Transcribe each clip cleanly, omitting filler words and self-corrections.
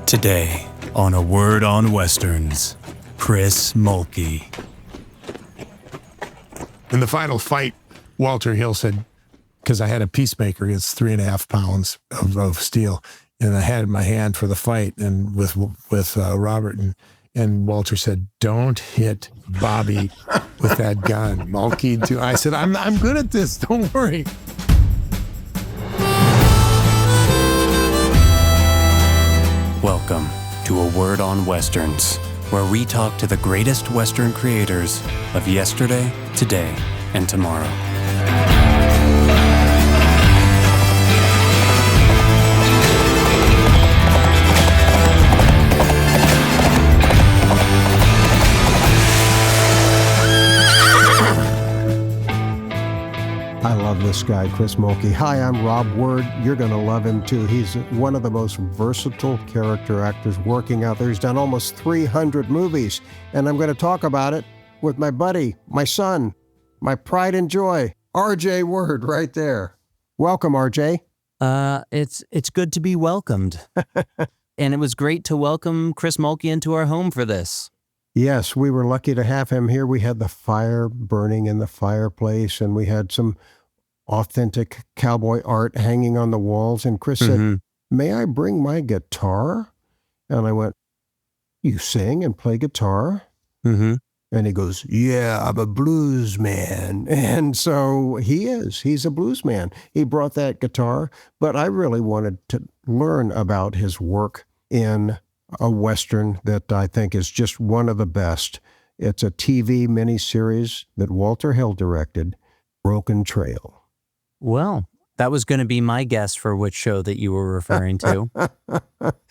Today, on A Word on Westerns, Chris Mulkey. In the final fight, Walter Hill said, because I had a peacemaker, it's 3.5 pounds of steel, and I had it in my hand for the fight, and with Robert, and Walter said, "Don't hit Bobby with that gun, Mulkey." I said, "I'm good at this. Don't worry." Welcome to A Word on Westerns, where we talk to the greatest Western creators of yesterday, today, and tomorrow. I love this guy, Chris Mulkey. Hi, I'm Rob Word. You're going to love him too. He's one of the most versatile character actors working out there. He's done almost 300 movies, and I'm going to talk about it with my buddy, my son, my pride and joy, RJ Word, right there. Welcome, RJ. It's good to be welcomed. And it was great to welcome Chris Mulkey into our home for this. Yes, we were lucky to have him here. We had the fire burning in the fireplace, and we had some authentic cowboy art hanging on the walls. And Chris said, "May I bring my guitar?" And I went, "You sing and play guitar?" And he goes, "Yeah, I'm a blues man." And so he is. He's a blues man. He brought that guitar, but I really wanted to learn about his work in a Western that I think is just one of the best. It's a TV miniseries that Walter Hill directed, Broken Trail. Well, that was going to be my guess for which show that you were referring to.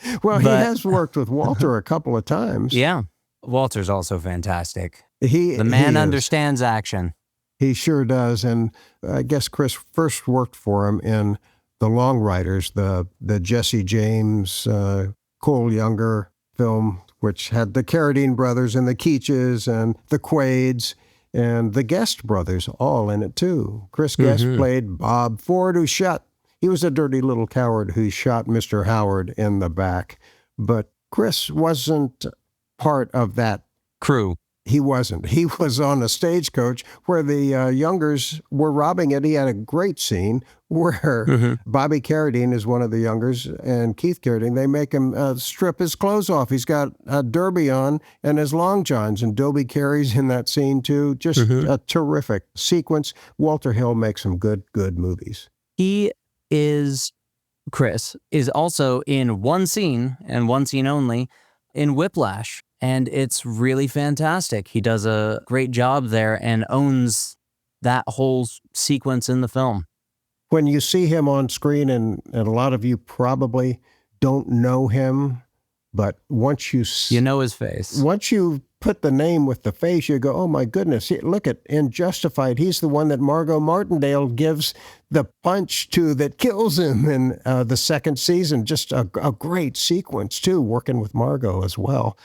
He has worked with Walter a couple of times. Yeah. Walter's also fantastic. The man understands action. He sure does. And I guess Chris first worked for him in The Long Riders, the Jesse James, Cole Younger film, which had the Carradine brothers and the Keaches and the Quaids and the Guest brothers all in it too. Chris Guest played Bob Ford, he was a dirty little coward who shot Mr. Howard in the back. But Chris wasn't part of that crew. He wasn't. He was on a stagecoach where the Youngers were robbing it. He had a great scene where Bobby Carradine is one of the Youngers, and Keith Carradine, they make him strip his clothes off. He's got a derby on and his long johns, and Dobie Carey's in that scene too. Just a terrific sequence. Walter Hill makes some good movies. Chris is also in one scene, and one scene only, in Whiplash. And it's really fantastic. He does a great job there and owns that whole sequence in the film. When you see him on screen, and a lot of you probably don't know him, but once you know his face. Once you put the name with the face, you go, "Oh my goodness, look at in Justified. He's the one that Margot Martindale gives the punch to that kills him in the second season." Just a great sequence too, working with Margot as well.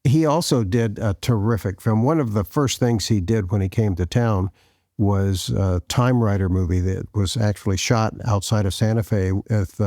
He also did a terrific film. One of the first things he did when he came to town was a Timerider movie that was actually shot outside of Santa Fe with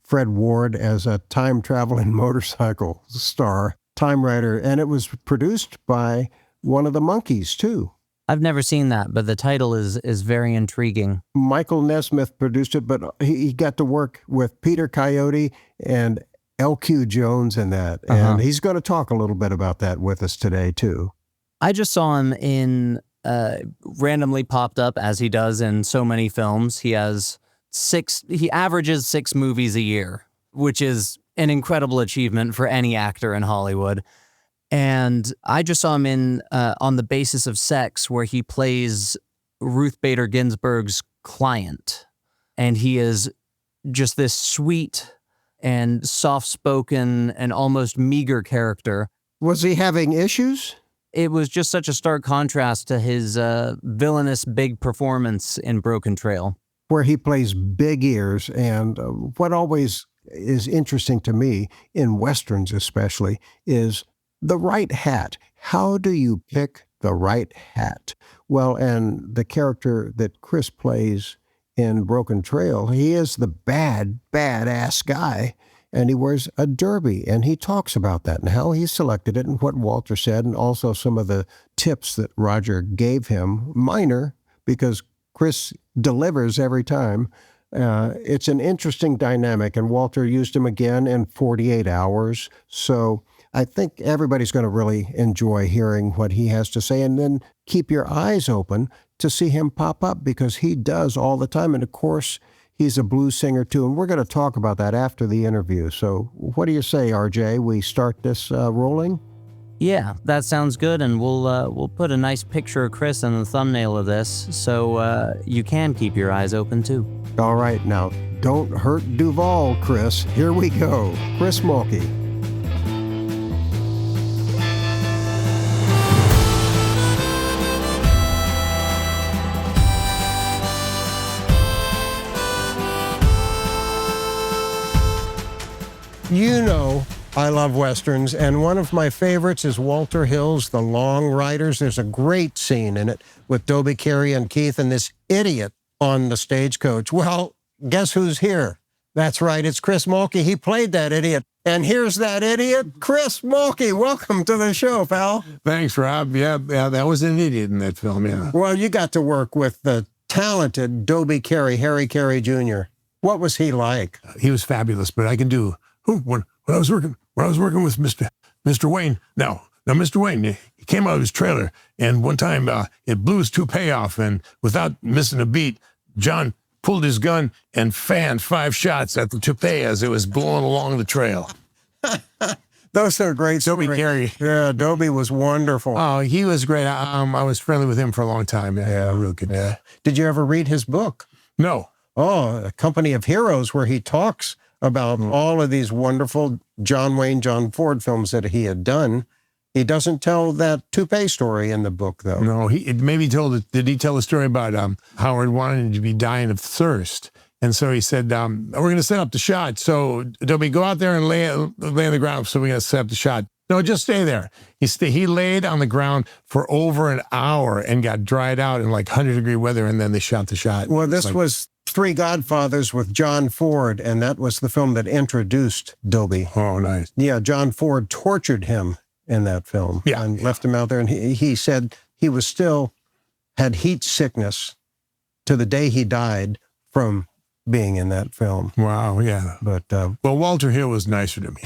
Fred Ward as a time-traveling motorcycle star, Timerider. And it was produced by one of the Monkees, too. I've never seen that, but the title is very intriguing. Michael Nesmith produced it, but he got to work with Peter Coyote and L.Q. Jones in that, and he's going to talk a little bit about that with us today, too. I just saw him randomly popped up, as he does in so many films. He averages 6 movies a year, which is an incredible achievement for any actor in Hollywood. And I just saw him in On the Basis of Sex, where he plays Ruth Bader Ginsburg's client. And he is just this sweet and soft-spoken and almost meager character. Was he having issues? It was just such a stark contrast to his villainous big performance in Broken Trail, where he plays big ears. And what always is interesting to me, in Westerns especially, is the right hat. How do you pick the right hat? Well, and the character that Chris plays in Broken Trail, he is the badass guy, and he wears a derby, and he talks about that and how he selected it and what Walter said, and also some of the tips that Roger gave him, minor, because Chris delivers every time. It's an interesting dynamic, and Walter used him again in 48 Hours. So I think everybody's going to really enjoy hearing what he has to say, and then keep your eyes open to see him pop up, because he does all the time. And of course, he's a blues singer too, and we're going to talk about that after the interview. So what do you say, RJ? We start this rolling? Yeah, that sounds good, and we'll put a nice picture of Chris in the thumbnail of this, so you can keep your eyes open too. All right, now don't hurt Duvall, Chris. Here we go. Chris Mulkey. You know I love Westerns, and one of my favorites is Walter Hill's The Long Riders. There's a great scene in it with Dobie, Carey, and Keith and this idiot on the stagecoach. Well, guess who's here? That's right, it's Chris Mulkey. He played that idiot. And here's that idiot, Chris Mulkey. Welcome to the show, pal. Thanks, Rob. Yeah, that was an idiot in that film, yeah. Well, you got to work with the talented Dobie Carey, Harry Carey Jr. What was he like? He was fabulous, but I can do... When I was working with Mr. Wayne, now Mr. Wayne, he came out of his trailer, and one time it blew his toupee off, and without missing a beat, John pulled his gun and fanned 5 shots at the toupee as it was blowing along the trail. Those are great. Dobie Carey. Yeah, Dobie was wonderful. Oh, he was great. I was friendly with him for a long time. Yeah, real good. Yeah. Did you ever read his book? No. Oh, A Company of Heroes, where he talks about all of these wonderful John Wayne, John Ford films that he had done. He doesn't tell that toupee story in the book, though. No, did he tell the story about Howard wanted to be dying of thirst? And so he said, we're going to set up the shot. So Dobie, go out there and lay on the ground. So we're going to set up the shot. No, just stay there. He laid on the ground for over an hour and got dried out in like 100-degree weather, and then they shot the shot. Well, this was Three Godfathers with John Ford, and that was the film that introduced Dobie. Oh, nice. Yeah, John Ford tortured him in that film. Yeah. And left him out there, and he said he was still had heat sickness to the day he died from being in that film. Wow, yeah. But well, Walter Hill was nicer to me.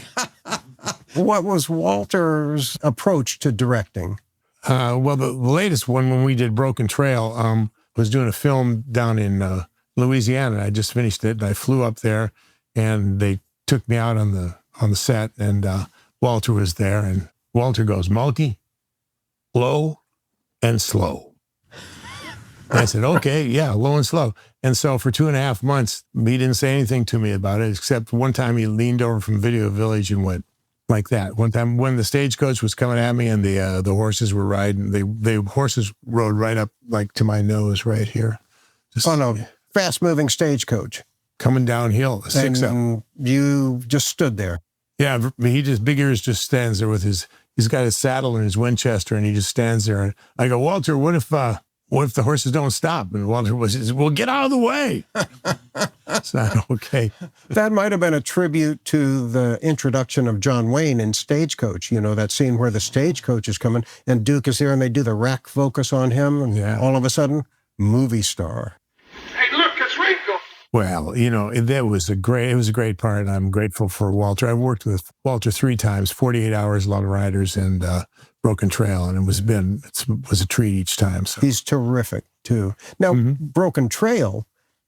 What was Walter's approach to directing? Well, the latest one, when we did Broken Trail, was doing a film down in Louisiana. I just finished it, and I flew up there, and they took me out on the set, and Walter was there, and Walter goes, Mulkey, low and slow. And I said, okay, yeah, low and slow. And so for 2.5 months, he didn't say anything to me about it, except one time he leaned over from Video Village and went like that. One time when the stagecoach was coming at me and the horses were riding, the horses rode right up like to my nose right here. Just, on a fast-moving stagecoach. Coming downhill, a 6-up. And you just stood there. Yeah, Big Ears just stands there with he's got his saddle and his Winchester, and he just stands there. And I go, Walter, what if the horses don't stop? And Walter says, well, get out of the way. It's not okay. That might have been a tribute to the introduction of John Wayne in Stagecoach. You know, that scene where the stagecoach is coming and Duke is there and they do the rack focus on him. And all of a sudden, movie star. Hey, look, it's Ringo. Well, it was a great part, and I'm grateful for Walter. I've worked with Walter 3 times, 48 Hours, Long Riders, and Broken Trail, and it was a treat each time. So. He's terrific, too. Now, Broken Trail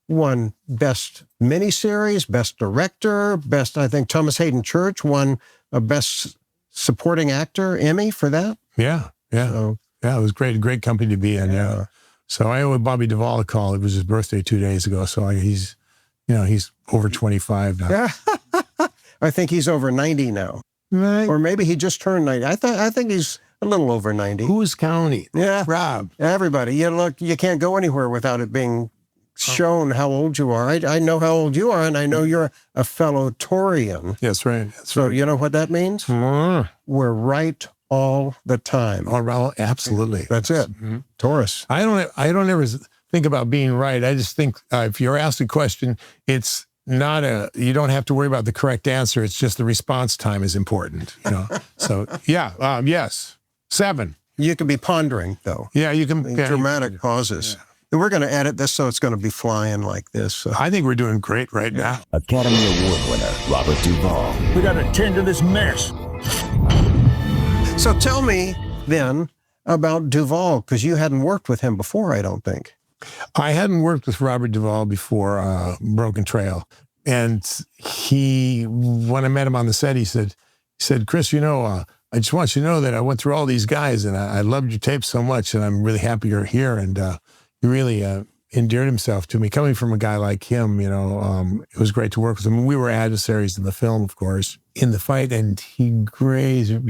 won Best Miniseries, Best Director, I think Thomas Hayden Church won a Best Supporting Actor Emmy for that. Yeah. So, yeah, it was great company to be in, yeah. So I owe Bobby Duvall a call. It was his birthday 2 days ago. So he's over 25 now. I think he's over 90 now. Right. Or maybe he just turned 90. I think he's a little over 90. Who's counting? Yeah. Rob. Everybody. You can't go anywhere without it being shown how old you are. I know how old you are, and I know you're a fellow Taurian. That's right. So you know what that means? We're right all the time. Oh, absolutely. That's it. Taurus. I don't ever think about being right. I just think if you're asked a question, it's not you don't have to worry about the correct answer. It's just the response time is important. So yeah, yes, 7. You can be pondering, though. Yeah, you can. Dramatic pauses. Yeah. And we're going to edit this so it's going to be flying like this. So. I think we're doing great right now. Academy Award winner, Robert Duvall. We got to tend to this mess. So tell me then about Duvall, because you hadn't worked with him before, I don't think. I hadn't worked with Robert Duvall before Broken Trail. And when I met him on the set, he said, Chris, I just want you to know that I went through all these guys and I loved your tape so much and I'm really happy you're here. And he really endeared himself to me. Coming from a guy like him, it was great to work with him. We were adversaries in the film, of course, in the fight, and he grazed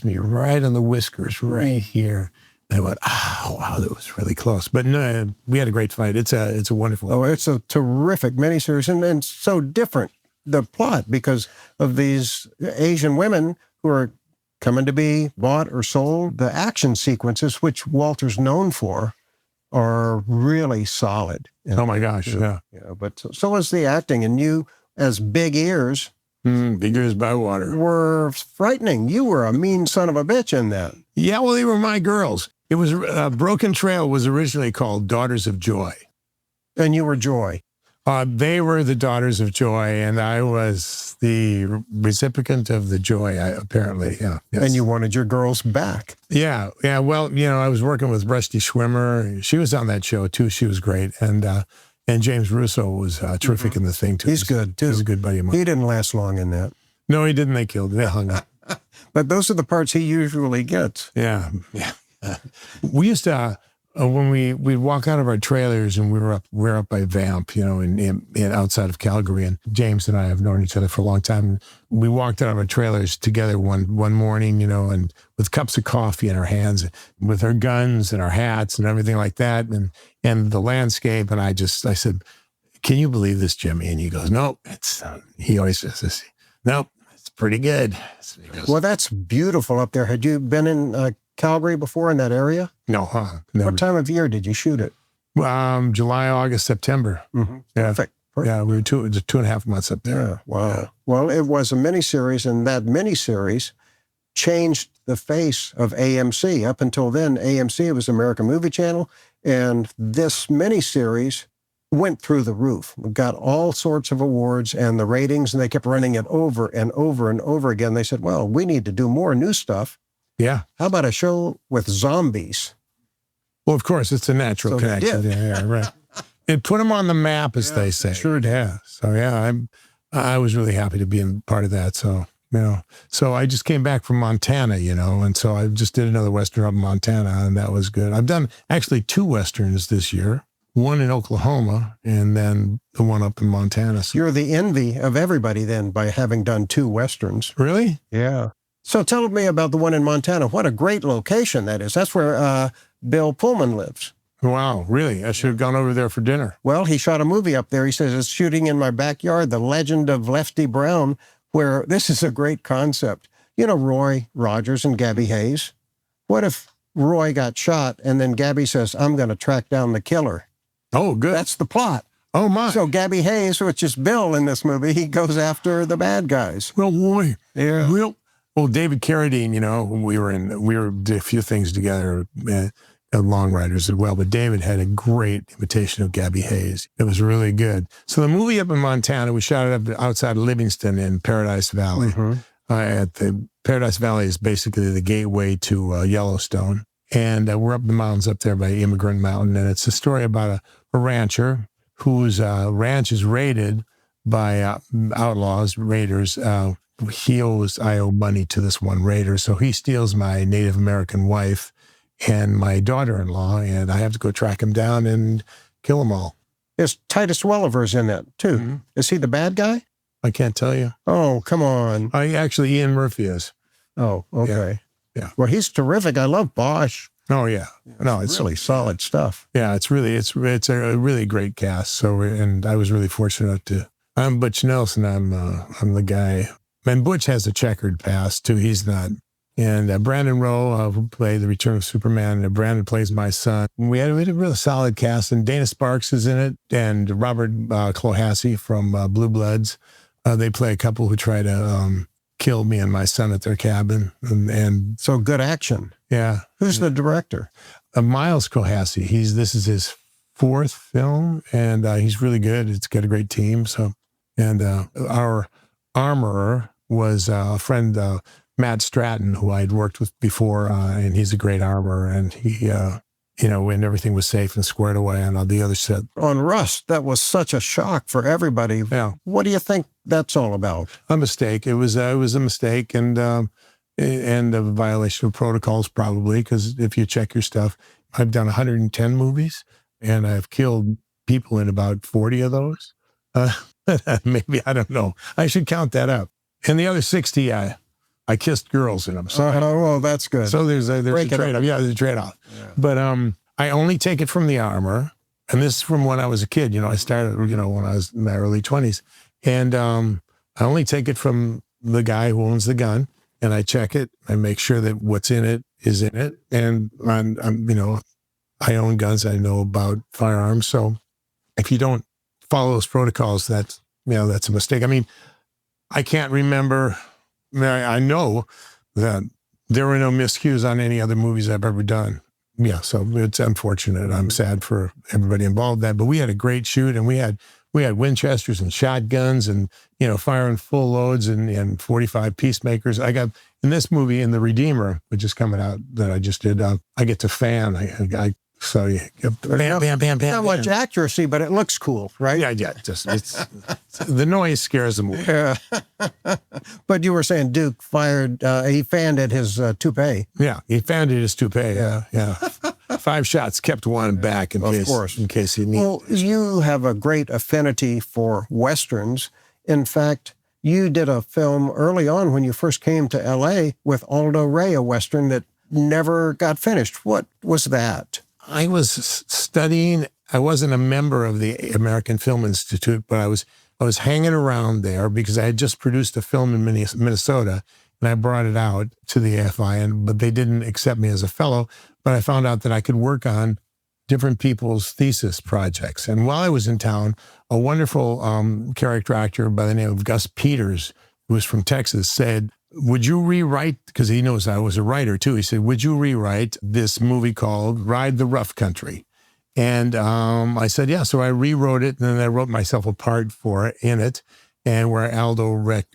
me right on the whiskers, right here. And I went, oh, wow, that was really close. But no, we had a great fight. It's a wonderful. Oh, it's a terrific miniseries and so different, the plot, because of these Asian women who are coming to be bought or sold. The action sequences, which Walter's known for, are really solid. Oh my gosh, yeah. But so was the acting, and you, as Big Ears, Big Ears by Water, were frightening. You were a mean son of a bitch in that. Yeah, well, they were my girls. It was Broken Trail was originally called Daughters of Joy, and you were Joy. They were the Daughters of Joy, and I was the recipient of the joy, apparently. Yeah. Yes. And you wanted your girls back. Yeah. Well, I was working with Rusty Schwimmer. She was on that show, too. She was great. And James Russo was terrific in the thing, too. He's good, too. He's a good buddy of mine. He didn't last long in that. No, he didn't. They killed him. They hung up. But those are the parts he usually gets. Yeah. We used to... when we'd walk out of our trailers and we're up by Vamp, in outside of Calgary, and James and I have known each other for a long time. We walked out of our trailers together one morning, and with cups of coffee in our hands, with our guns and our hats and everything like that, and the landscape. And I said, "Can you believe this, Jimmy?" And he goes, "Nope." He always says this. "Nope, it's pretty good." Well, that's beautiful up there. Had you been in Calgary before, in that area? No, never. What time of year did you shoot it? July, August, September. Mm-hmm. Yeah. Perfect. Yeah, we were 2.5 months up there. Yeah, wow. Yeah. Well, it was a miniseries, and that miniseries changed the face of AMC. Up until then, AMC was American Movie Channel, and this miniseries went through the roof. We got all sorts of awards and the ratings, and they kept running it over and over and over again. They said, well, we need to do more new stuff. Yeah. How about a show with zombies? Well, of course, it's a natural connection. Yeah, right. It put them on the map, as they say. Sure did. Yeah. So, yeah, I was really happy to be in part of that. So, so I just came back from Montana, and so I just did another Western up in Montana, and that was good. I've done actually 2 Westerns this year, one in Oklahoma, and then the one up in Montana. So. You're the envy of everybody then by having done 2 Westerns. Really? Yeah. So tell me about the one in Montana. What a great location that is. That's where Bill Pullman lives. Wow, really? I should have gone over there for dinner. Well, he shot a movie up there. He says, it's shooting in my backyard, The Legend of Lefty Brown, where this is a great concept. Roy Rogers and Gabby Hayes. What if Roy got shot and then Gabby says, I'm going to track down the killer? Oh, good. That's the plot. Oh, my. So Gabby Hayes, which is Bill in this movie, he goes after the bad guys. Well, boy. Yeah. Well, David Carradine, we did a few things together, Long Riders as well, but David had a great imitation of Gabby Hayes. It was really good. So the movie up in Montana, we shot it up outside of Livingston in Paradise Valley. Mm-hmm. Paradise Valley is basically the gateway to Yellowstone. And we're up the mountains up there by Immigrant Mountain. And it's a story about a rancher whose ranch is raided by outlaws, raiders. I owe money to this one raider. So he steals my Native American wife and my daughter-in-law, and I have to go track him down and kill them all. Is Titus Welliver's in that, too? Mm-hmm. Is he the bad guy? I can't tell you. Oh, come on. Actually, Ian Murphy is. Oh, okay. Yeah. Well, he's terrific. I love Bosch. Oh, yeah. No, it's really solid stuff. Yeah, it's a really great cast. So, and I was really fortunate I'm Butch Nelson. I'm the guy. And Butch has a checkered past, too. He's not And Brandon Rowe, who played The Return of Superman, and Brandon plays my son. We had a really solid cast, and Dana Sparks is in it, and Robert Clohassie from Blue Bloods. They play a couple who try to kill me and my son at their cabin. And So good action. yeah. Who's the director? Miles Clohassie. This is his 4th film, and he's really good. It's got a great team. So, and our armorer was a friend, Matt Stratton, who I'd worked with before, and he's a great armorer. And he, when everything was safe and squared away on the other set. On Rust, that was such a shock for everybody. Yeah. What do you think that's all about? A mistake. It was a mistake, and a violation of protocols probably, because if you check your stuff, I've done 110 movies, and I've killed people in about 40 of those. Maybe, I don't know. I should count that up. And the other 60, I kissed girls in them. So, well, that's good. so there's a trade-off. Yeah, there's a trade-off. Yeah. But I only take it from the armor, and this is from when I was a kid. I started, when I was in my early 20s. And I only take it from the guy who owns the gun, and I check it. I make sure that what's in it is in it. And I own guns. I know about firearms. So if you don't follow those protocols, that's a mistake. I mean, I can't remember. I know that there were no miscues on any other movies I've ever done. Yeah, so it's unfortunate. I'm sad for everybody involved in that. But we had a great shoot, and we had Winchesters and shotguns, and firing full loads, and 45 peacemakers. I got in this movie, in The Redeemer, which is coming out, that I just did. I get to fan. So you bam, bam, bam, bam. Not much accuracy, but it looks cool, right? Yeah. It's the noise scares them away. Yeah. But you were saying Duke he fanned at his toupee. Yeah, he fanned at his toupee. Yeah. 5 shots, kept one back in case he needed. Well, you have a great affinity for Westerns. In fact, you did a film early on when you first came to L.A. with Aldo Ray, a Western that never got finished. What was that? I was studying. I wasn't a member of the American Film Institute, but I was hanging around there because I had just produced a film in Minnesota, and I brought it out to the AFI, but they didn't accept me as a fellow. But I found out that I could work on different people's thesis projects. And while I was in town, a wonderful character actor by the name of Gus Peters, who was from Texas, said, would you rewrite, because he knows I was a writer too, he said, would you rewrite this movie called Ride the Rough Country? And I said, yeah. So I rewrote it, and then I wrote myself a part in it, and where Aldo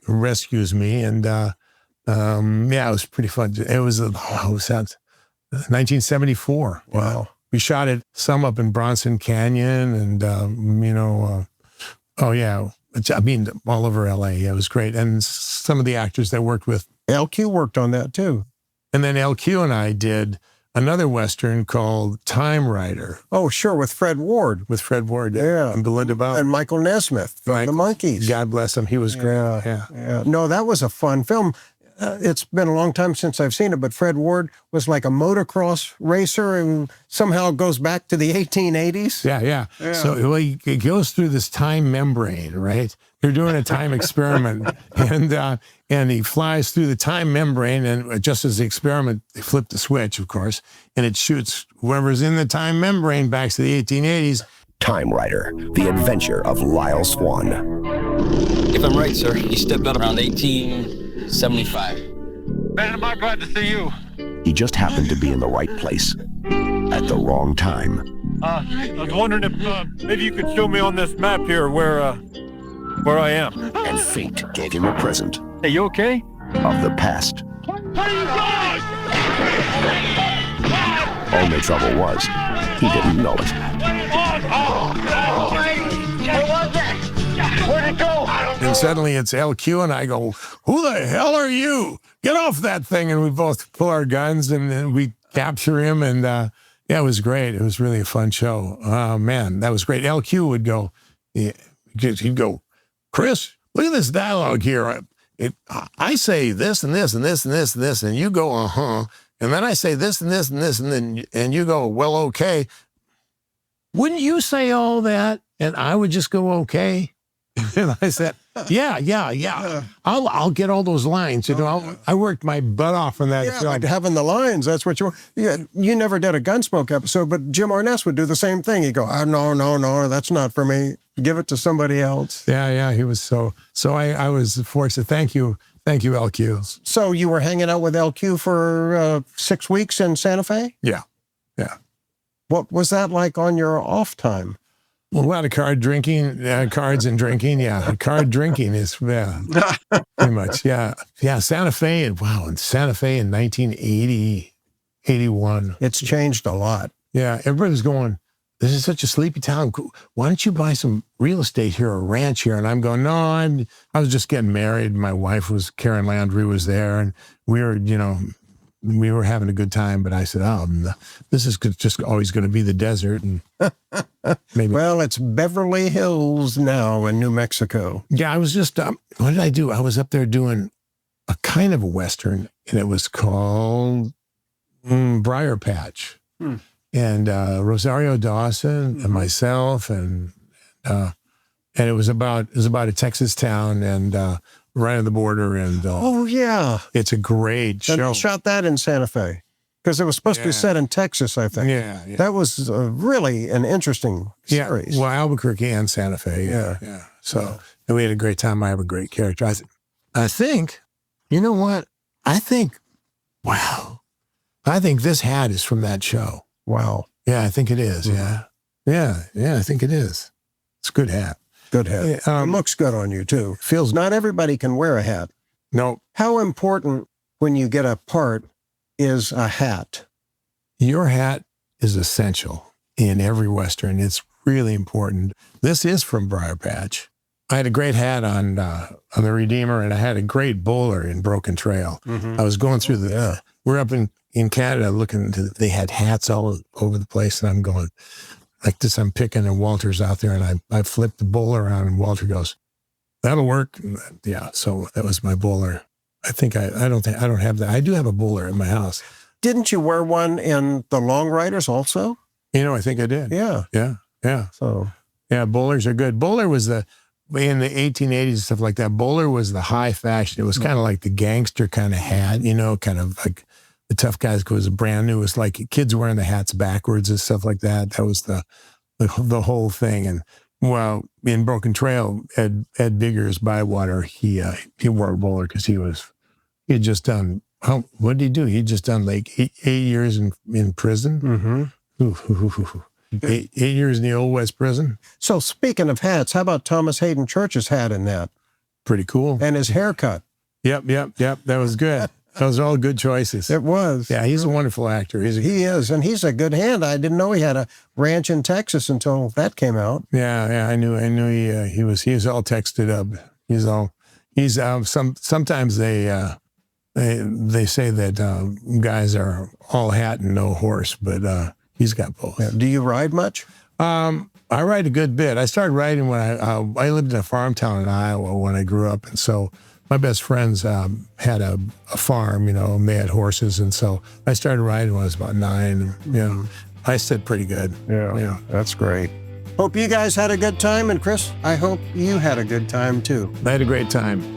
rescues me. And it was pretty fun. It was 1974. Wow. We shot it some up in Bronson Canyon, and, all over L.A. It was great. And some of the actors that worked with. LQ worked on that too. And then LQ and I did another Western called Timerider. Oh, sure, with Fred Ward. Yeah. And Belinda Bell. And Michael Nesmith from the Monkees. God bless him. He was great. Yeah. No, that was a fun film. It's been a long time since I've seen it, but Fred Ward was like a motocross racer and somehow goes back to the 1880s. Yeah. So he goes through this time membrane, right? They're doing a time experiment, and he flies through the time membrane, and just as the experiment, they flip the switch, of course, and it shoots whoever's in the time membrane back to the 1880s. Timerider, the adventure of Lyle Swan. If I'm right, sir, he stepped out around 1875. Ben, am I glad to see you? He just happened to be in the right place at the wrong time. I was wondering if maybe you could show me on this map here where I am. And fate gave him a present. Hey, you okay? Of the past. Where are you going? Only trouble was, he didn't know it. Where was that? Where'd it go? And suddenly it's LQ, and I go, who the hell are you? Get off that thing. And we both pull our guns, and then we capture him. And it was great. It was really a fun show. Oh, man, that was great. LQ would go, he'd go, Chris, look at this dialogue here. I say this and this and this and this and this, and you go, uh-huh. And then I say this and this and this, and you go, well, okay. Wouldn't you say all that? And I would just go, okay. And I said, yeah. I'll get all those lines. You know, I worked my butt off on that. Yeah, like having the lines, that's what you never did a Gunsmoke episode, but Jim Arness would do the same thing. He'd go, oh, no, that's not for me. Give it to somebody else. Yeah, he was so I was fortunate. Thank you, LQ. So you were hanging out with LQ for 6 weeks in Santa Fe? Yeah. What was that like on your off time? Well, a lot of cards and drinking. Yeah, card drinking is pretty much. Yeah. Santa Fe, in 1980, 81. It's changed a lot. Yeah, everybody was going, this is such a sleepy town. Why don't you buy some real estate here, a ranch here? And I'm going, no, I was just getting married. My wife Karen Landry was there, and we were having a good time. But I said, this is just always going to be the desert. And maybe. Well, it's Beverly Hills now in New Mexico. Yeah, I was just, what did I do? I was up there doing a kind of a Western, and it was called Briar Patch. And Rosario Dawson and myself, and it was about a Texas town, and right on the border. And oh yeah, it's a great show. And shot that in Santa Fe because it was supposed to be set in Texas, I think. Yeah. That was really an interesting series. Well, Albuquerque and Santa Fe. Yeah. So and we had a great time. I have a great character. I think, you know what? I think this hat is from that show. Wow. Yeah, I think it is. Yeah, I think it is. It's a good hat. Good hat. It looks good on you, too. Feels. Not everybody can wear a hat. No. How important, when you get a part, is a hat? Your hat is essential in every Western. It's really important. This is from Briar Patch. I had a great hat on the Redeemer, and I had a great bowler in Broken Trail. I was going through we're up in Canada looking they had hats all over the place, and I'm going like this. I'm picking, and Walter's out there, and I flipped the bowler around, and Walter goes, "That'll work." Yeah, so that was my bowler. I think I don't have that. I do have a bowler in my house. Didn't you wear one in the Long Riders also? I think I did. Yeah. So yeah, bowlers are good. Bowler was in the 1880s and stuff like that. Bowler was the high fashion. It was kind of like the gangster kind of hat, kind of like the tough guys, because it was brand new. It was like kids wearing the hats backwards and stuff like that. That was the whole thing. And well, in Broken Trail, Ed Biggers Bywater, he wore a bowler because he had just done. What did he do? He'd just done like eight years in prison. Mm-hmm. 8 years in the Old West prison. So speaking of hats, how about Thomas Hayden Church's hat in that? Pretty cool. And his haircut. Yep. That was good. Those are all good choices. It was. Yeah, he's a wonderful actor. He is, and he's a good hand. I didn't know he had a ranch in Texas until that came out. Yeah, I knew he was all texted up. Sometimes they say that guys are all hat and no horse, but he's got both. Yeah. Do you ride much? I ride a good bit. I started riding when I lived in a farm town in Iowa when I grew up, and so my best friends had a farm, and they had horses, and so I started riding when I was about 9. I stood pretty good. Yeah, that's great. Hope you guys had a good time, and Chris, I hope you had a good time too. I had a great time.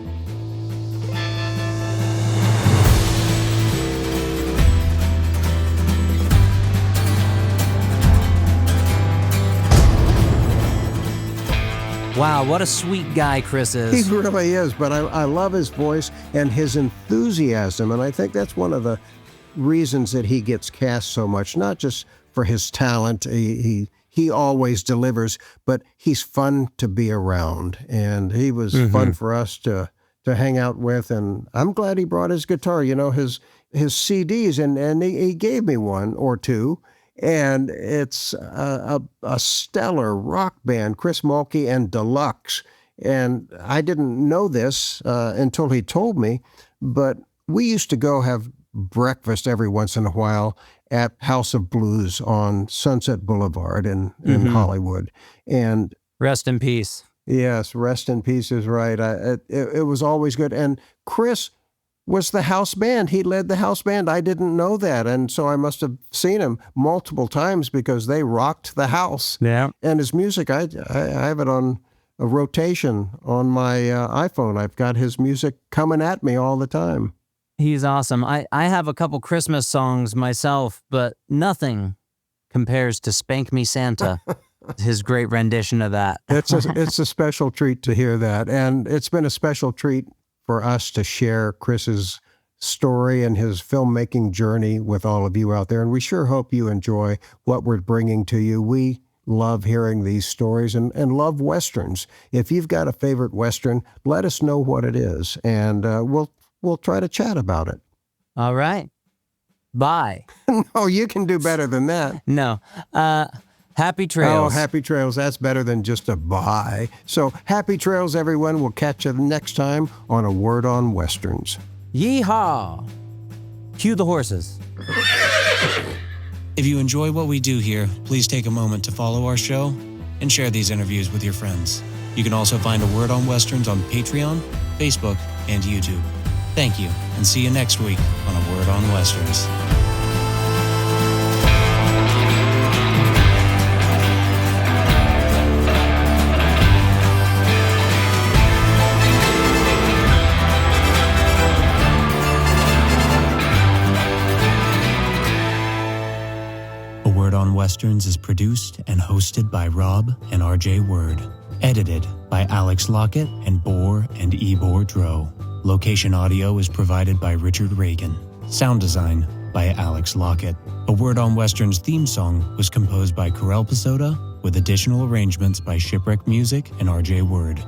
Wow, what a sweet guy Chris is. He really is, but I love his voice and his enthusiasm, and I think that's one of the reasons that he gets cast so much, not just for his talent, he always delivers, but he's fun to be around, and he was fun for us to hang out with, and I'm glad he brought his guitar, his CDs, and he gave me one or two, and it's a stellar rock band, Chris Mulkey and Deluxe. And I didn't know this until he told me, but we used to go have breakfast every once in a while at House of Blues on Sunset Boulevard in Hollywood. And rest in peace. Yes, rest in peace is right. It was always good. And Chris was the house band. He led the house band. I didn't know that. And so I must have seen him multiple times because they rocked the house. Yeah. And his music, I have it on a rotation on my iPhone. I've got his music coming at me all the time. He's awesome. I have a couple Christmas songs myself, but nothing compares to Spank Me Santa, his great rendition of that. It's a special treat to hear that. And it's been a special treat for us to share Chris's story and his filmmaking journey with all of you out there. And we sure hope you enjoy what we're bringing to you. We love hearing these stories and love Westerns. If you've got a favorite Western, let us know what it is, and we'll try to chat about it. All right. Bye. No, you can do better than that. No. Happy trails. Oh, happy trails. That's better than just a bye. So happy trails, everyone. We'll catch you next time on A Word on Westerns. Yeehaw. Cue the horses. If you enjoy what we do here, please take a moment to follow our show and share these interviews with your friends. You can also find A Word on Westerns on Patreon, Facebook, and YouTube. Thank you, and see you next week on A Word on Westerns. A Word on Westerns is produced and hosted by Rob and RJ Word. Edited by Alex Lockett and Boar and Ebor Dro. Location audio is provided by Richard Reagan. Sound design by Alex Lockett. A Word on Westerns theme song was composed by Karel Pasoda with additional arrangements by Shipwreck Music and RJ Word.